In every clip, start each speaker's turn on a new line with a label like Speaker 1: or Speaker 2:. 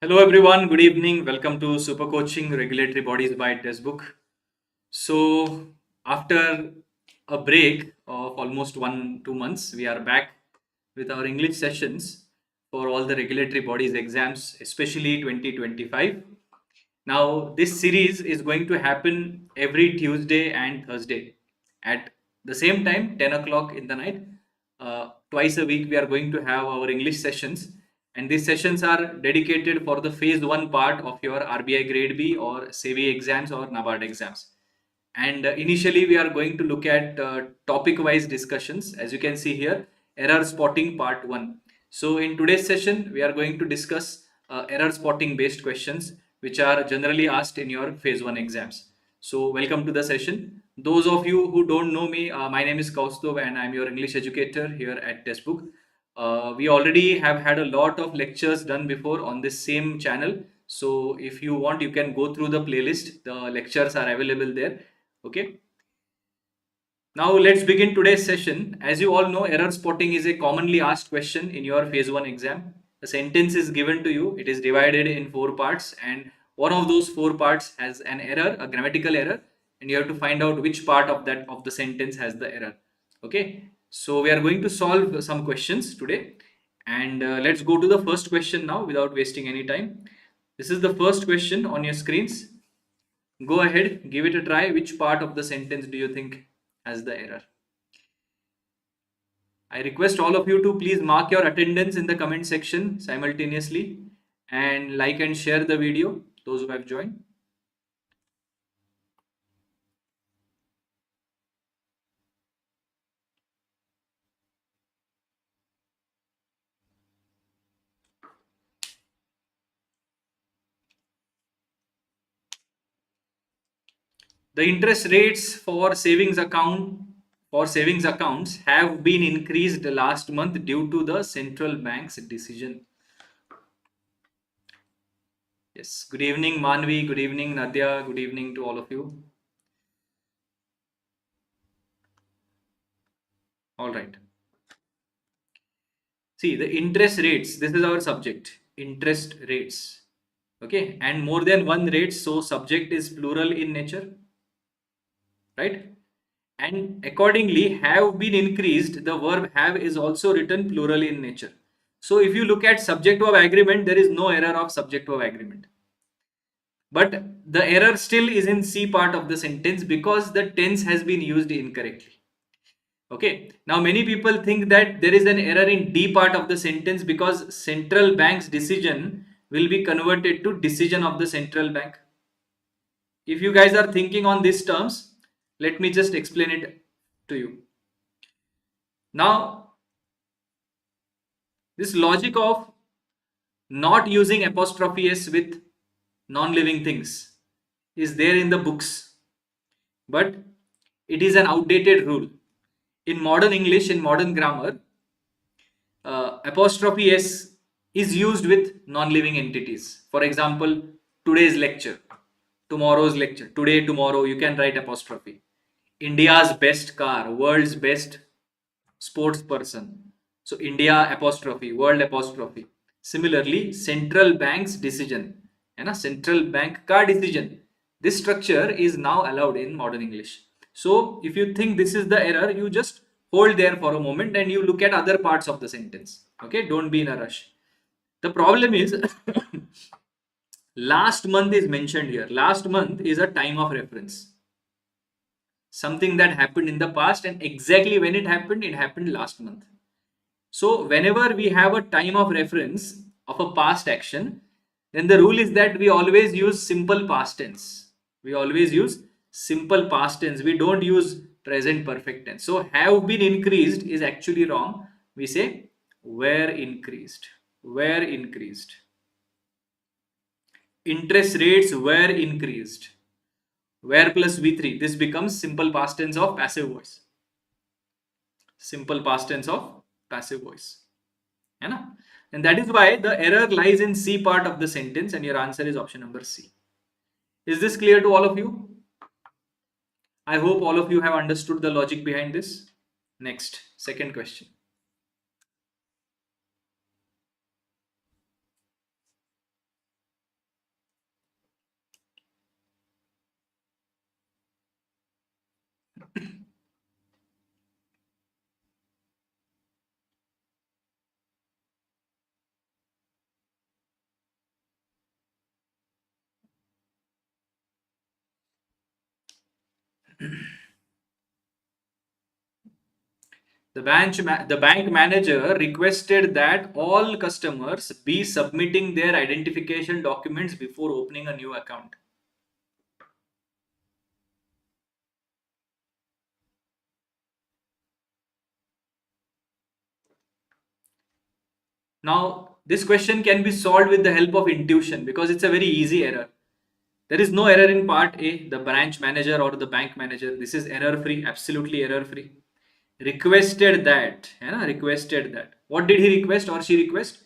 Speaker 1: Hello everyone, good evening. Welcome to Supercoaching Regulatory Bodies by Testbook. So, after a break of almost 2 months, we are back with our English sessions for all the regulatory bodies exams, especially 2025. Now, this series is going to happen every Tuesday and Thursday at the same time, 10 o'clock in the night. Twice a week, we are going to have our English sessions, and these sessions are dedicated for the phase 1 part of your RBI Grade B or SEBI exams or NABARD exams. And initially, we are going to look at topic wise discussions. As you can see here, error spotting part 1. So, in today's session, we are going to discuss error spotting based questions which are generally asked in your phase 1 exams. So, welcome to the session. Those of you who don't know me, my name is Kaustubh and I'm your English educator here at Testbook. We already have had a lot of lectures done before on this same channel. So, if you want, you can go through the playlist. The lectures are available there. Okay. Now let's begin today's session. As you all know, error spotting is a commonly asked question in your phase 1 exam. A sentence is given to you. It is divided in 4 parts and one of those 4 parts has an error, a grammatical error, and you have to find out which part of the sentence has the error. Okay. So we are going to solve some questions today and let's go to the first question now without wasting any time. This is the first question on your screens. Go ahead, give it a try. Which part of the sentence do you think has the error? I request all of you to please mark your attendance in the comment section simultaneously and like and share the video, those who have joined. The interest rates for savings accounts have been increased last month due to the central bank's decision. Yes, good evening Manvi, good evening Nadia, good evening to all of you. All right. See, the interest rates, this is our subject, interest rates. Okay, and more than one rate, so subject is plural in nature, right? And accordingly, have been increased, the verb have is also written plural in nature. So if you look at subject verb agreement, there is no error of subject verb agreement. But the error still is in C part of the sentence because the tense has been used incorrectly. Okay, now many people think that there is an error in D part of the sentence because central bank's decision will be converted to decision of the central bank. If you guys are thinking on these terms, let me just explain it to you. Now, this logic of not using apostrophe s with non-living things is there in the books, but it is an outdated rule. In modern English, in modern grammar, apostrophe s is used with non-living entities. For example, today's lecture, tomorrow's lecture, today, tomorrow, you can write apostrophe. India's best car, world's best sports person. So India apostrophe, world apostrophe. Similarly, central bank's decision, central bank ka decision. This structure is now allowed in modern English. So if you think this is the error, you just hold there for a moment and you look at other parts of the sentence. Okay, don't be in a rush. The problem is last month is mentioned here. Last month is a time of reference. Something that happened in the past, and exactly when it happened last month. So whenever we have a time of reference of a past action, then the rule is that we always use simple past tense. We always use simple past tense. We don't use present perfect tense. So have been increased is actually wrong. We say were increased. Were increased. Interest rates were increased. Where plus V3, this becomes simple past tense of passive voice. Simple past tense of passive voice. And that is why the error lies in C part of the sentence and your answer is option number C. Is this clear to all of you? I hope all of you have understood the logic behind this. Next, second question. The bank manager requested that all customers be submitting their identification documents before opening a new account. Now, this question can be solved with the help of intuition because it's a very easy error. There is no error in part A, the branch manager or the bank manager. This is error free, absolutely error free. Requested that, है ना? Requested that. What did he request or she request?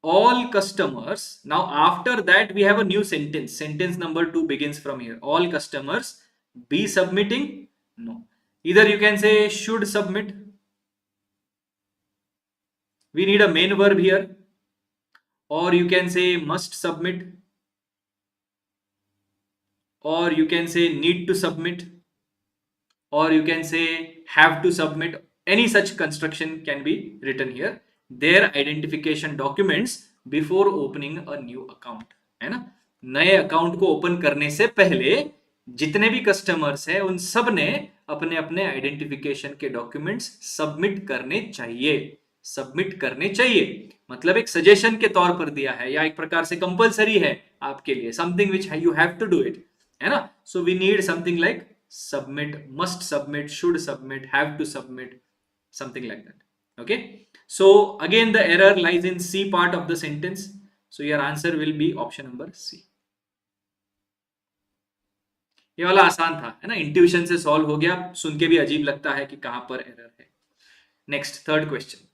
Speaker 1: All customers. Now, after that, we have a new sentence. Sentence number 2 begins from here. All customers be submitting? No. Either you can say should submit. We need a main verb here. Or you can say must submit, or you can say need to submit, or you can say have to submit. Any such construction can be written here. Their identification documents before opening a new account, है ना? नए account को open करने से पहले जितने भी customers हैं उन सब ने अपने अपने आइडेंटिफिकेशन के डॉक्यूमेंट्स सबमिट करने चाहिए मतलब एक सजेशन के तौर पर दिया है या एक प्रकार से कंपलसरी है आपके लिए, something which you have to do it, है ना? So we need something like submit, must submit, should submit, have to submit, something like that. Okay, so again the error lies in C part of the sentence, so your answer will be option number C. ये वाला आसान था, है ना? Intuition से solve हो गया, सुन के भी अजीब लगता है कि कहां पर एरर है. Next, third question.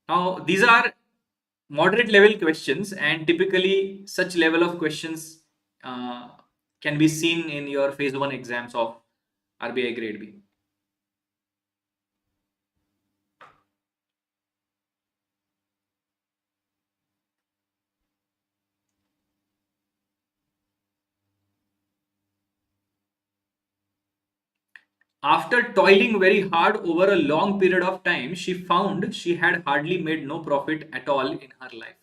Speaker 1: Now these are moderate level questions, and typically such level of questions can be seen in your phase 1 exams of RBI Grade B. After toiling very hard over a long period of time, she found she had hardly made no profit at all in her life.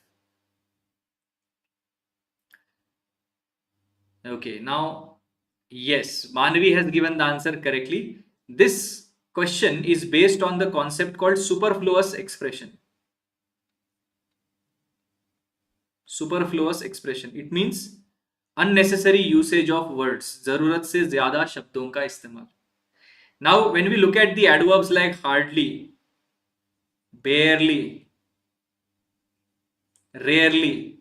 Speaker 1: Okay, now, yes, Manvi has given the answer correctly. This question is based on the concept called superfluous expression. Superfluous expression. It means unnecessary usage of words. जरूरत से ज्यादा शब्दों का इस्तेमाल. Now, when we look at the adverbs like hardly, barely, rarely,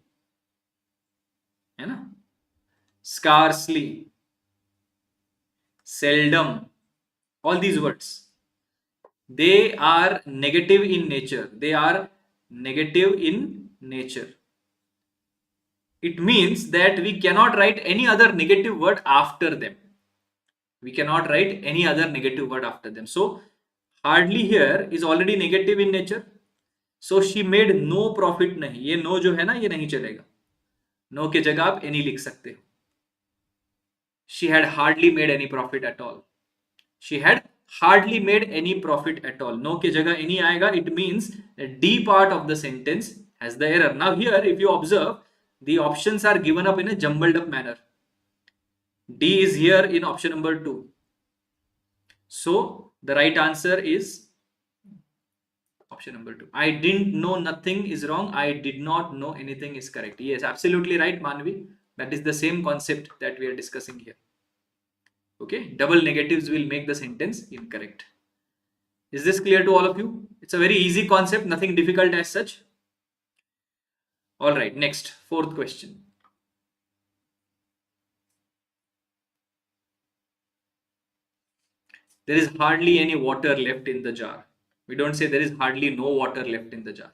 Speaker 1: है ना? Scarcely, seldom, all these words, they are negative in nature. They are negative in nature. It means that we cannot write any other negative word after them. We cannot write any other negative word after them. So, hardly here is already negative in nature. So, she made no profit नहीं. ये no जो है ना, ये नहीं चलेगा. No के जगह आप any लिख सकते हो. She had hardly made any profit at all. She had hardly made any profit at all. No के जगह any आएगा. It means D part of the sentence has the error. Now here, if you observe, the options are given up in a jumbled up manner. D is here in option number 2. So the right answer is option number 2. I didn't know nothing is wrong. I did not know anything is correct. Yes, absolutely right, Manvi. That is the same concept that we are discussing here. Okay, double negatives will make the sentence incorrect. Is this clear to all of you? It's a very easy concept, nothing difficult as such. All right, next, fourth question. There is hardly any water left in the jar. We don't say there is hardly no water left in the jar.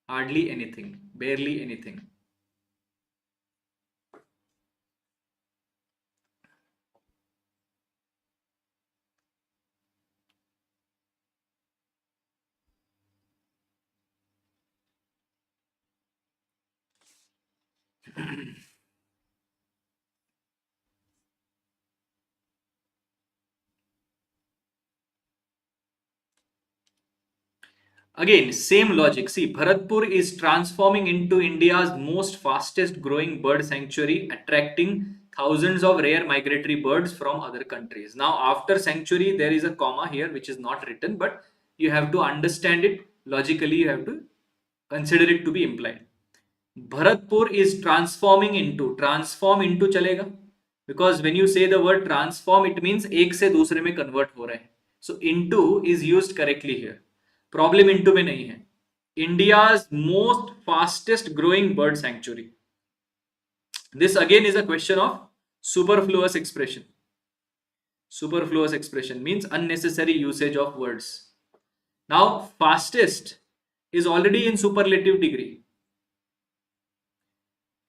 Speaker 1: Hardly anything, barely anything. Again, same logic. See, Bharatpur is transforming into India's most fastest growing bird sanctuary, attracting thousands of rare migratory birds from other countries. Now, after sanctuary, there is a comma here which is not written, but you have to understand it logically, you have to consider it to be implied. Bharatpur is transform into chalega, because when you say the word transform, it means एक से दूसरे में convert हो रहे हैं. So into is used correctly here. Problem into में नहीं है. India's most fastest growing bird sanctuary. This again is a question of superfluous expression. Superfluous expression means unnecessary usage of words. Now fastest is already in superlative degree.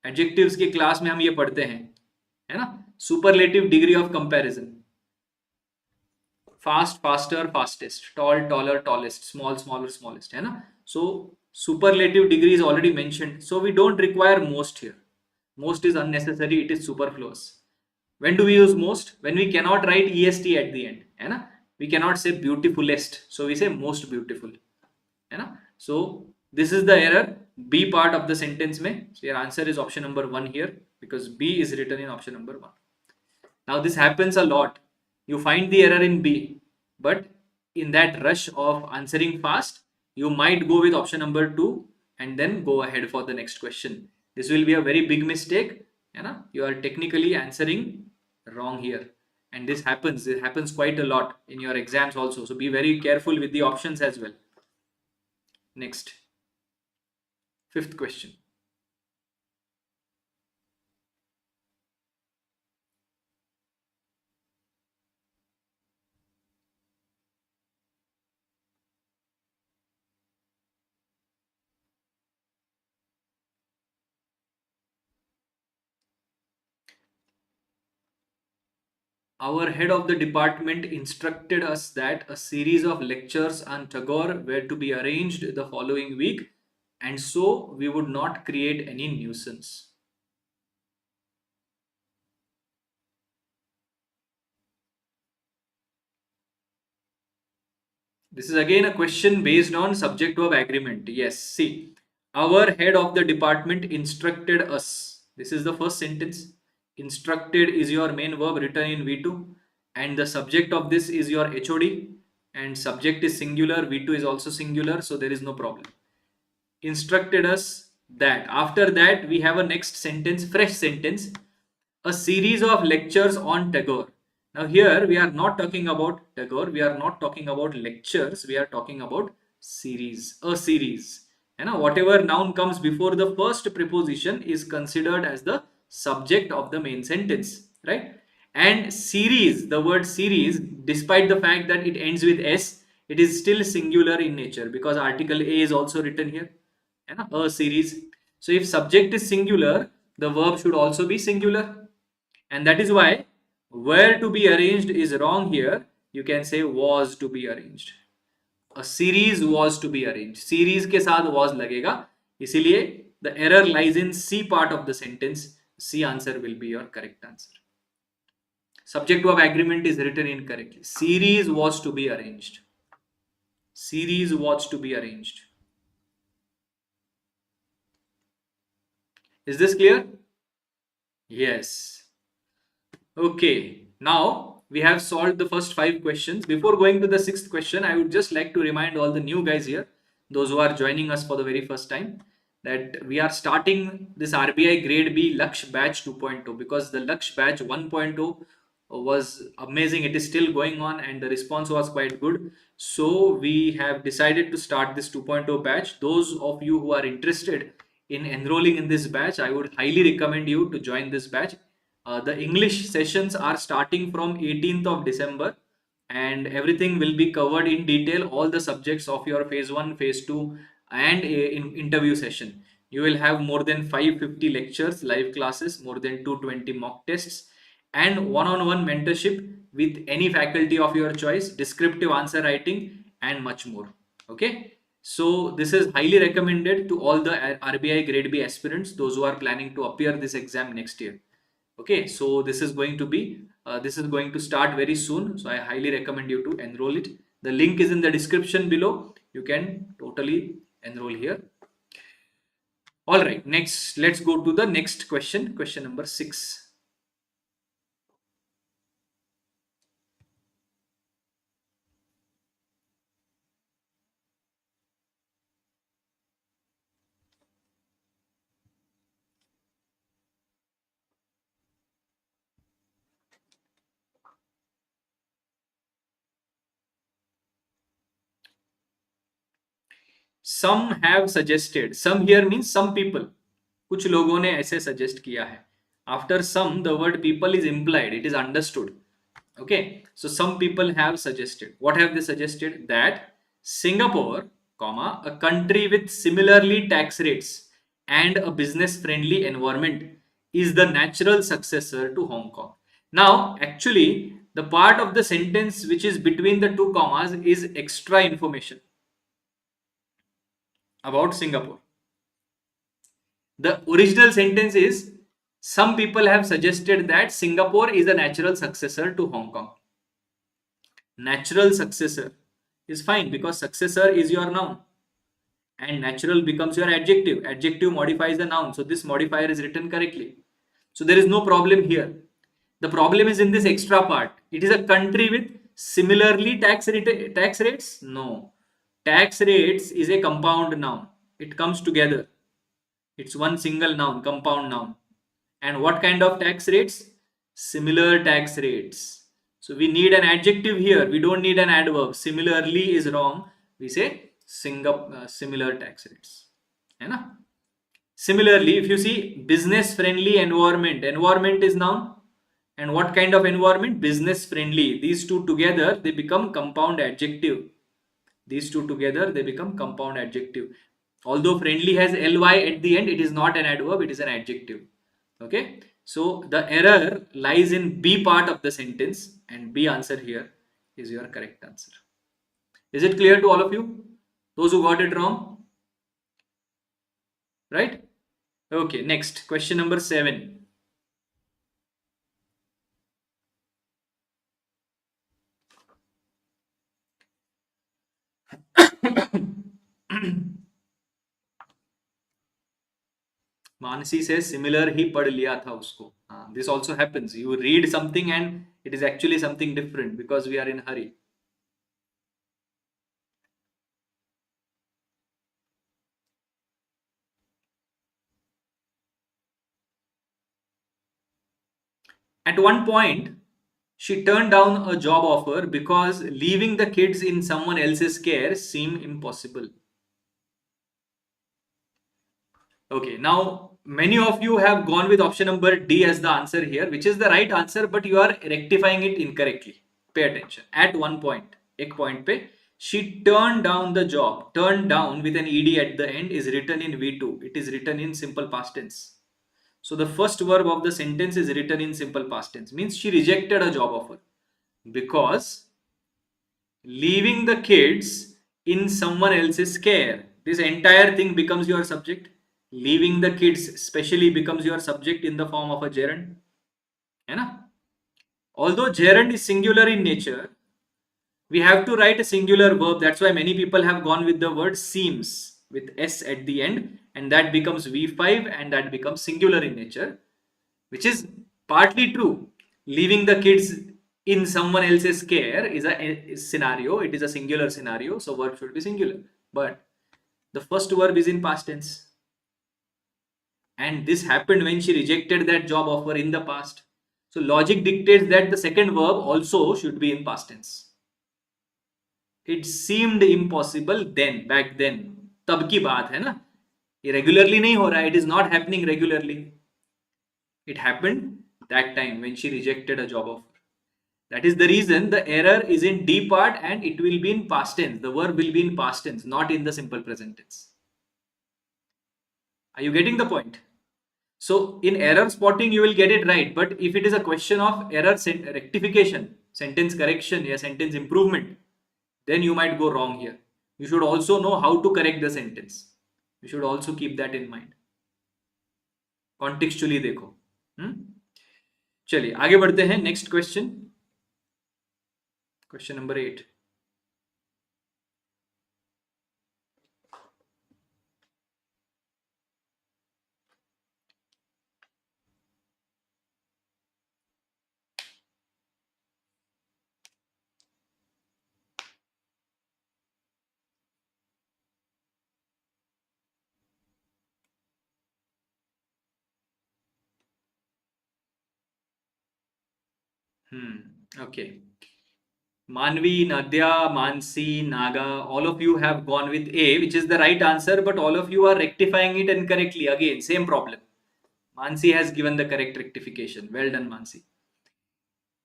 Speaker 1: Adjectives की class में हम ये पढ़ते हैं, है ना, superlative degree of comparison. Fast, faster, fastest, tall, taller, tallest, small, smaller, smallest, है ना. So superlative degree is already mentioned, so we don't require most here. Most is unnecessary, it is superfluous. When do we use most? When we cannot write est at the end, है ना. We cannot say beautifulest, so we say most beautiful, है ना. सो this is the error, B part of the sentence mein. So your answer is option number 1 here, because B is written in option number 1. Now this happens a lot. You find the error in B, but in that rush of answering fast, you might go with option number 2 and then go ahead for the next question. This will be a very big mistake, you are technically answering wrong here, and this happens quite a lot in your exams also, so be very careful with the options as well. Next, fifth question. Our head of the department instructed us that a series of lectures on Tagore were to be arranged the following week, and so we would not create any nuisance. This is again a question based on subject verb agreement. Yes, see, our head of the department instructed us. This is the first sentence. Instructed is your main verb written in V2, and the subject of this is your HOD, and subject is singular, V2 is also singular, so there is no problem. Instructed us that. After that, we have a next sentence, fresh sentence, a series of lectures on Tagore. Now here we are not talking about Tagore, we are not talking about lectures, we are talking about series, a series. And whatever noun comes before the first preposition is considered as the subject of the main sentence, right? And series, the word series, despite the fact that it ends with S, it is still singular in nature, because article A is also written here, a series. So if subject is singular, the verb should also be singular, and that is why where to be arranged is wrong here. You can say was to be arranged. A series was to be arranged. Series के साथ was लगेगा, इसीलिए the error lies in C part of the sentence. C answer will be your correct answer. Subject verb agreement is written incorrectly. Series was to be arranged. Series was to be arranged. Is this clear? Yes. Okay. Now we have solved the first 5 questions. Before going to the 6th question, I would just like to remind all the new guys here, those who are joining us for the very first time, that we are starting this RBI Grade B Laksh Batch 2.0, because the Laksh Batch 1.0 was amazing. It is still going on and the response was quite good. So we have decided to start this 2.0 batch. Those of you who are interested in enrolling in this batch, I would highly recommend you to join this batch. The English sessions are starting from 18th of December, and everything will be covered in detail, all the subjects of your phase 1, phase 2 and in interview session. You will have more than 550 lectures, live classes, more than 220 mock tests, and one-on-one mentorship with any faculty of your choice, descriptive answer writing and much more. Okay, so this is highly recommended to all the RBI Grade B aspirants, those who are planning to appear this exam next year. Okay, so this is going to start very soon, so I highly recommend you to enroll it. The link is in the description below. you can totally enroll here. All right, next, let's go to the next question, question number 6. Some have suggested, some here means some people, कुछ लोगों ने ऐसे suggest किया है. After some, the word people is implied, it is understood. Okay, so some people have suggested. What have they suggested? That Singapore, comma, a country with similarly tax rates and a business friendly environment, is the natural successor to Hong Kong. Now, actually, the part of the sentence which is between the two commas is extra information about Singapore. The original sentence is, some people have suggested that Singapore is a natural successor to Hong Kong. Natural successor is fine because successor is your noun and natural becomes your adjective. Adjective modifies the noun. So this modifier is written correctly. So there is no problem here. The problem is in this extra part. It is a country with similarly tax rates? No. Tax rates is a compound noun. It comes together. It's one single noun, compound noun. And what kind of tax rates? Similar tax rates. So we need an adjective here. We don't need an adverb. Similarly is wrong. We say similar tax rates. है ना? Similarly, if you see business friendly environment, environment is noun. And what kind of environment? Business friendly. These two together, they become compound adjective. These two together, they become compound adjective. Although friendly has ly at the end, it is not an adverb, it is an adjective. Okay, so the error lies in B part of the sentence, and B answer here is your correct answer. Is it clear to all of you? Those who got it wrong? Right? Okay, next, question number 7. Manasi says similar ही पढ़ लिया था उसको. This also happens. You read something and it is actually something different because we are in hurry. At one point, she turned down a job offer because leaving the kids in someone else's care seemed impossible. Okay, now many of you have gone with option number D as the answer here, which is the right answer, but you are rectifying it incorrectly. Pay attention. At one point, ek point pe, she turned down the job. Turned down with an ed at the end is written in V2. It is written in simple past tense. So the first verb of the sentence is written in simple past tense. Means she rejected a job offer because leaving the kids in someone else's care. This entire thing becomes your subject. Leaving the kids especially becomes your subject in the form of a gerund. है ना? Although gerund is singular in nature, we have to write a singular verb. That's why many people have gone with the word seems with s at the end, and that becomes V5 and that becomes singular in nature, which is partly true. Leaving the kids in someone else's care is a scenario. It is a singular scenario, so verb should be singular. But the first verb is in past tense. And this happened when she rejected that job offer in the past. So logic dictates that the second verb also should be in past tense. It seemed impossible then, back then. तब की बात है ना, ये regularly नहीं हो रहा है. It is not happening regularly. It happened that time when she rejected a job offer. That is the reason the error is in D part and it will be in past tense. The verb will be in past tense, not in the simple present tense. Are you getting the point? So in error spotting, you will get it right. But if it is a question of error rectification, sentence correction, yeah, sentence improvement, then you might go wrong here. You should also know how to correct the sentence. You should also keep that in mind. Contextually देखो. चलिए आगे बढ़ते हैं. Next question. Question number 8. Okay. Manvi, Nadya, Mansi, Naga, all of you have gone with A, which is the right answer, but all of you are rectifying it incorrectly. Again, same problem. Mansi has given the correct rectification. Well done, Mansi.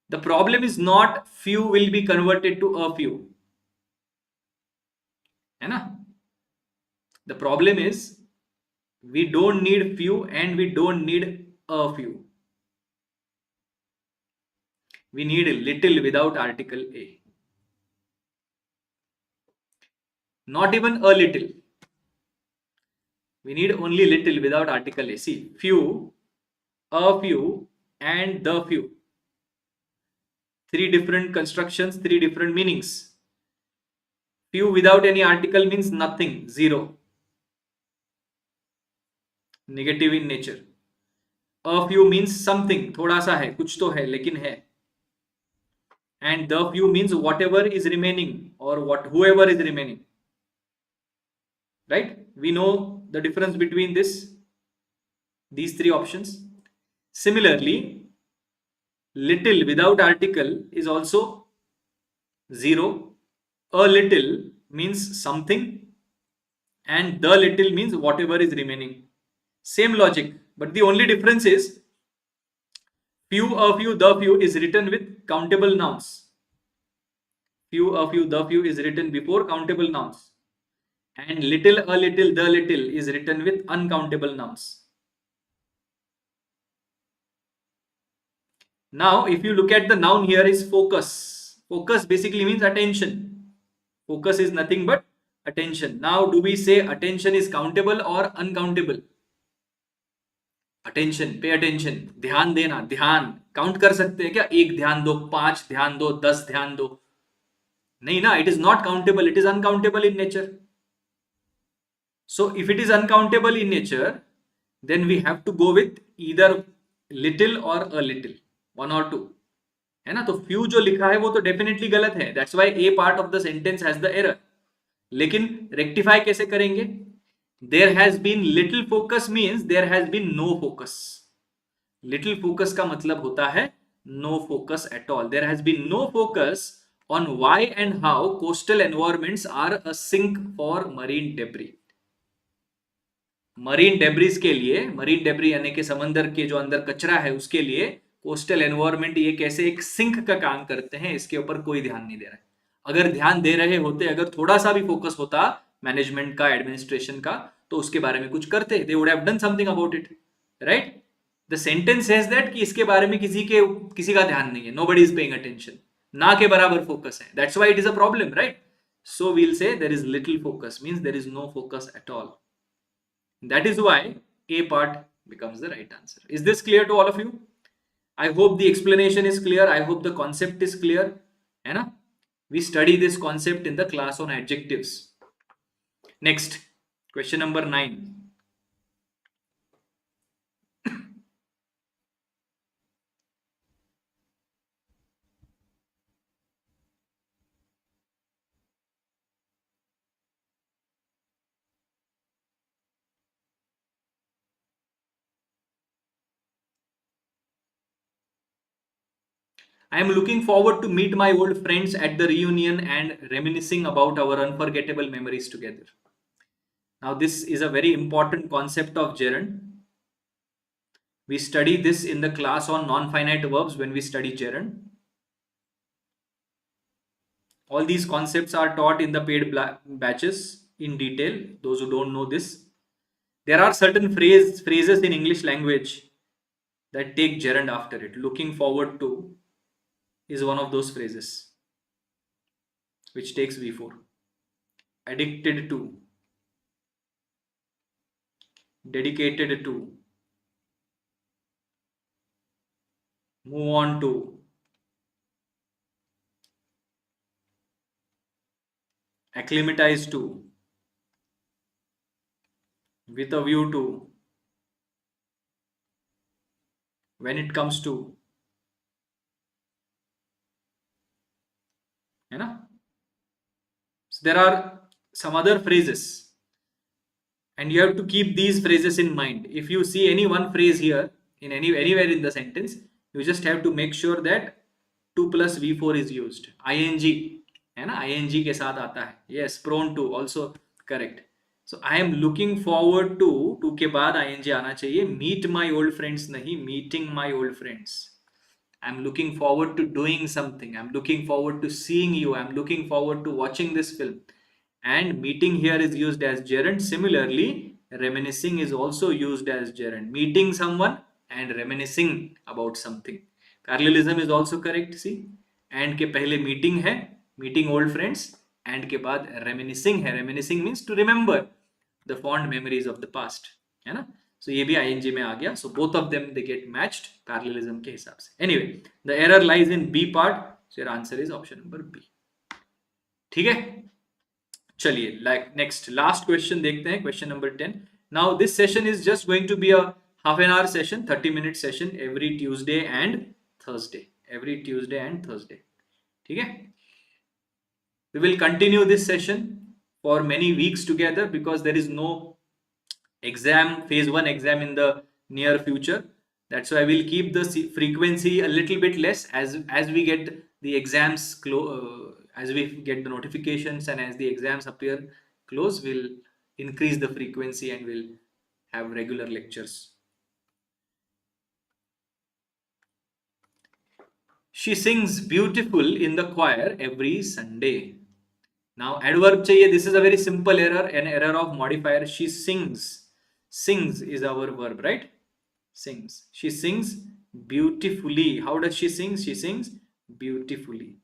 Speaker 1: The problem is not few will be converted to a few. है ना? The problem is we don't need few and we don't need a few. We need a little without article A. Not even a little. We need only little without article A. See, few, a few, and the few. Three different constructions, three different meanings. Few without any article means nothing, zero. Negative in nature. A few means something, थोड़ा सा है, कुछ तो है, लेकिन है. And the few means whatever is remaining or whoever is remaining. Right? We know the difference between these three options. Similarly, little without article is also zero. A little means something and the little means whatever is remaining. Same logic, but the only difference is few, a few, the few is written with countable nouns. Few, a few, the few is written before countable nouns. And little, a little, the little is written with uncountable nouns. Now, if you look at the noun here is focus. Focus basically means attention. Focus is nothing but attention. Now, do we say attention is countable or uncountable? Attention, pay attention. ध्यान देना, ध्यान. Count कर सकते हैं क्या? 1 ध्यान दो, 5 ध्यान दो, 10 ध्यान दो. नहीं ना, it is not countable. It is uncountable in nature. So, if it is uncountable in nature, then we have to go with either little or a little. One or two. है ना? तो few जो लिखा है वो तो definitely गलत है. That's why A part of the sentence has the error. लेकिन rectify कैसे करेंगे? There has been little focus means there has been no focus. Little focus का मतलब होता है no focus at all. There has been no focus on why and how coastal environments are a sink for marine debris. Marine debris के लिए, marine debris यानी कि समंदर के जो अंदर कचरा है उसके लिए कोस्टल एनवायरनमेंट ये कैसे एक सिंक का काम करते हैं, इसके ऊपर कोई ध्यान नहीं दे रहा है. अगर ध्यान दे रहे होते, अगर थोड़ा सा भी फोकस होता मैनेजमेंट का, एडमिनिस्ट्रेशन का, तो उसके बारे में कुछ करते. They would have done something about it, right? The sentence says that कि इसके बारे में किसी का ध्यान नहीं है. Nobody is paying attention. ना के बराबर फोकस है. That's why it is a problem, right? So we'll say there is little focus means there is no focus at all. That is why A part becomes the right answer. Is this clear to all of you? I hope the explanation is clear. I hope the concept is clear. है ना? We study this concept in the class on adjectives. Next, question number 9. I am looking forward to meet my old friends at the reunion and reminiscing about our unforgettable memories together. Now, this is a very important concept of gerund. We study this in the class on non-finite verbs when we study gerund. All these concepts are taught in the paid batches in detail. Those who don't know this, there are certain phrases in English language that take gerund after it. Looking forward to is one of those phrases which takes V4. Addicted to, dedicated to, move on to, acclimatize to, with a view to, when it comes to. है ना? So there are some other phrases and you have to keep these phrases in mind. If you see any one phrase here in anywhere in the sentence, you just have to make sure that 2 plus V4 is used. ING है ना, ING के साथ आता है. Yes, prone to also correct. So I am looking forward to के बाद ING आना चाहिए. Meet my old friends नहीं, meeting my old friends. I'm looking forward to doing something. I'm looking forward to seeing you. I'm looking forward to watching this film. And meeting here is used as gerund. Similarly, reminiscing is also used as gerund. Meeting someone and reminiscing about something. Parallelism is also correct. See, and के पहले meeting है, meeting old friends, and के बाद reminiscing है. Reminiscing means to remember the fond memories of the past, है ना. So ये भी ING में आ गया. So both of them they get matched parallelism के हिसाब से. Anyway, the error lies in B part. So your answer is option number B. ठीक है. चलिए, like next last question देखते हैं, question number 10. Now this session is just going to be a half an hour session, 30-minute session every Tuesday and Thursday. Every Tuesday and Thursday. ठीक है. We will continue this session for many weeks together because there is no exam, phase 1 exam in the near future. That's why we'll keep the frequency a little bit less as we get the exams as we get the notifications and as the exams appear close, we'll increase the frequency and we'll have regular lectures. She sings beautiful in the choir every Sunday. Now adverb चाहिए. This is a very simple error, an error of modifier. She sings. Sings is our verb, right? Sings. She sings beautifully. How does she sing? She sings beautifully.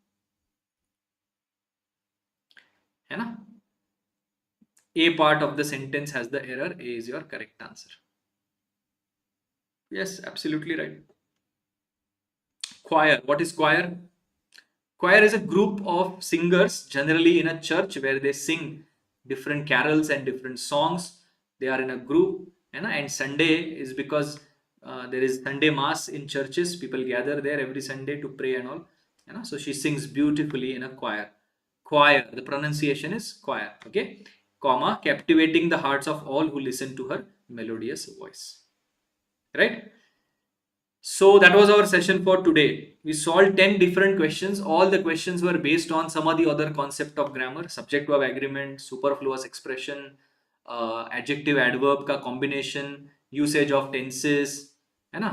Speaker 1: है ना? A part of the sentence has the error. A is your correct answer. Yes, absolutely right. Choir. What is choir? Choir is a group of singers generally in a church where they sing different carols and different songs. They are in a group, and Sunday is because there is Sunday mass in churches. People gather there every Sunday to pray and all. So she sings beautifully in a choir. Choir, the pronunciation is choir, okay? Comma, captivating the hearts of all who listen to her melodious voice. Right? So that was our session for today. We solved 10 different questions. All the questions were based on some of the other concept of grammar, subject verb agreement, superfluous expression, adjective adverb का combination, usage of tenses,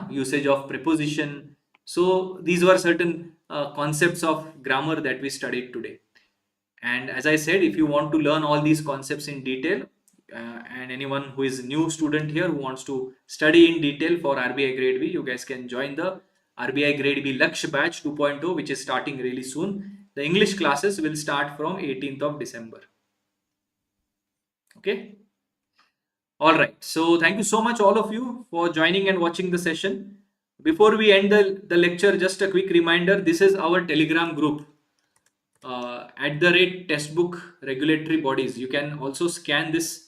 Speaker 1: usage of preposition. So these were certain concepts of grammar that we studied today. And as I said, if you want to learn all these concepts in detail, and anyone who is new student here who wants to study in detail for RBI Grade B, you guys can join the RBI Grade B Laksh Batch 2.0, which is starting really soon. The English classes will start from 18th of December. Okay. All right. So thank you so much all of you for joining and watching the session. Before we end the lecture, just a quick reminder. This is our Telegram group. @Testbook regulatory bodies. You can also scan this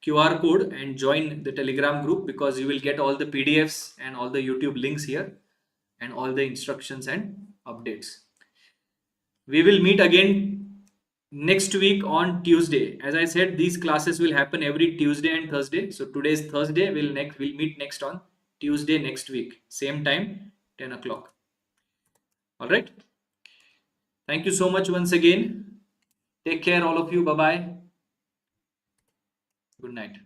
Speaker 1: QR code and join the Telegram group because you will get all the PDFs and all the YouTube links here and all the instructions and updates. We will meet again next week on Tuesday. As I said, these classes will happen every Tuesday and Thursday. So today is Thursday. We'll meet next on Tuesday next week. Same time, 10 o'clock. All right. Thank you so much once again. Take care all of you. Bye-bye. Good night.